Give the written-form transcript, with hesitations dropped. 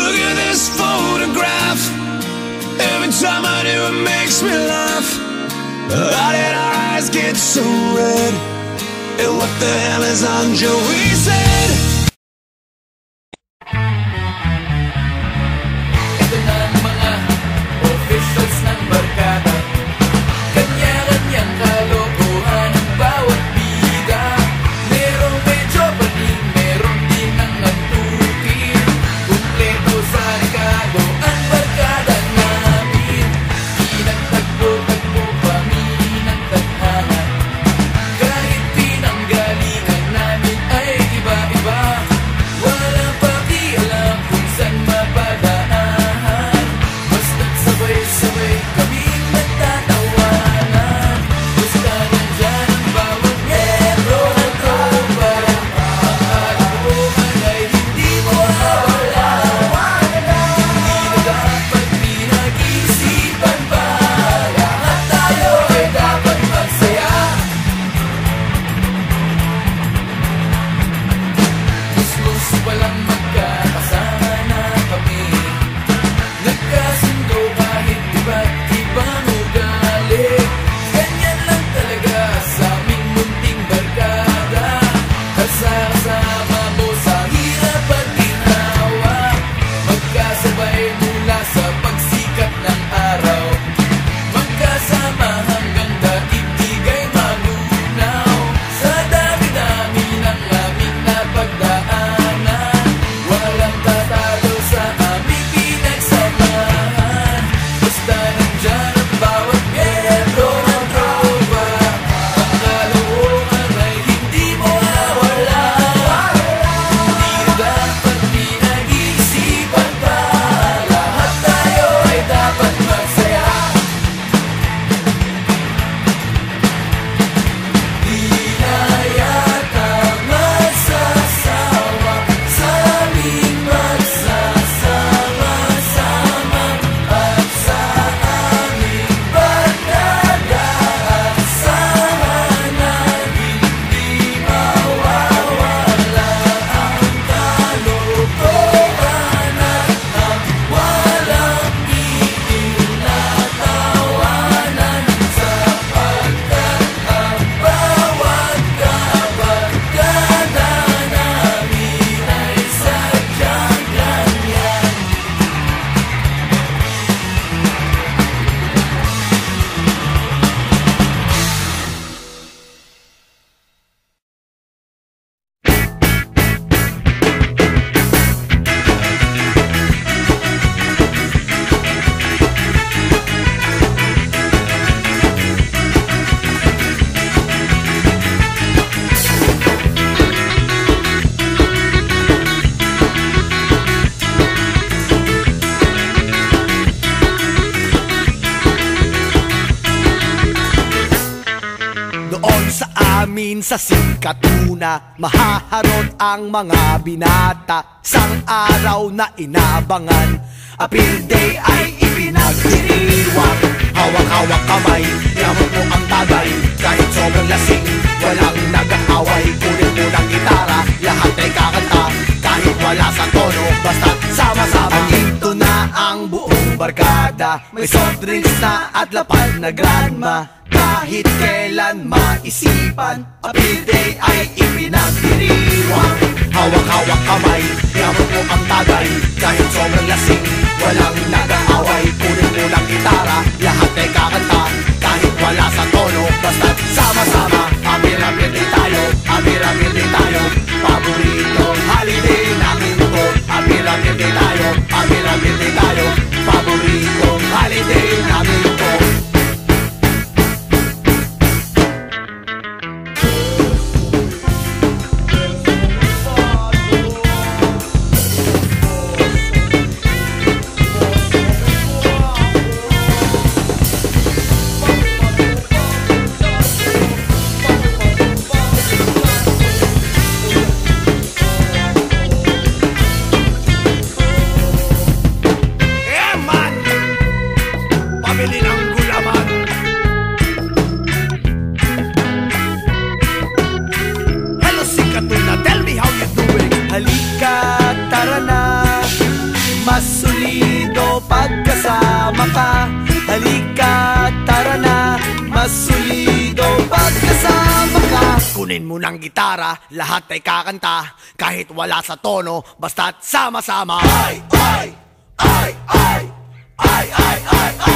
Look at this photograph. Every time I do it makes me laugh. How did our eyes get so red? And what the hell is on Joey's head? Ito na ang mga officials ng barkada. Kanya-kanyang kalokohan ang bawat bida. Merong medyo pating, meron din ang antukin. Kumpleto sa rekado ang barkada namin. Pinagtagpo-tagpo kami ng tadhana. Kahit pinanggalingan namin ay iba-iba. Walang pakialam kung saan mapadaahan. Basta't sabay-sabay kaming nagtatawanan. Basta nandyan ang bawat metro ng tropa. Ang kalokohan ay hindi mawawala. Hindi na dapat pinag-isipan pa. Lahat tayo ay dapat magsaya. Gusto palang magkakasama na kami. Nagkasundo kahit iba't ibang ugali. Ganyan lang talaga sa aming munting barkada. Kasama mo sa hirap at ginawa. Magkasabay mula sa pagsikat ng araw. Magkasama hanggang daigdig ay malunaw. Sa dami-dami ng aming napagdaanan. Walang tatalo sa aming pinagsamahan. Basta nandyan ang bawat miyembro ng tropa. Ang kalokohan ay hindi mawawala. Hindi na dapat pinag-isipan pa. Lahat tayo ay dapat magsaya. Di na yata magsasawa sa aming magsasama-sama. At sa aming barkada at samahan hindi mawawala ang kalokohan at ang walang tigil na tawanan. Sapagkat ang bawat kabarkada namin ay sadyang ganyan. Doon sa amin sa Singkatuna, mahaharot ang mga binata. Sang araw na inabangan, Appeal Day ay ipinagdiriwang. Hawak-hawak kamay, yamot mo ang tagay. Kahit sobrang lasing, walang nag-aaway. Kunin mo ng gitara, lahat ay kakanta. Kahit wala sa tono, basta sama-sama. Andito na ang buong barkada. May soft drinks na at lapad na grandma. Kahit kailan maisipan, Appeal Day ay ipinagdiriwang. Hawak-hawak kamay, yamot mo ang tagay. Kahit sobrang lasing, walang nag-aaway. Kunin mo ng gitara, lahat ay kakanta. Kahit wala sa tono, basta sama-sama. Appeal Day tayo, Appeal Day tayo. Paboritong holiday namin to. Appeal Day tayo, Appeal Day tayo. Paboritong holiday namin to. mas solido pagkasama ka. Halika, tara na, mas solido pagkasama ka. Kunin mo ng gitara, lahat ay kakanta. Kahit wala sa tono, basta't sama-sama. Ay, ay, ay, ay, ay, ay, ay, ay.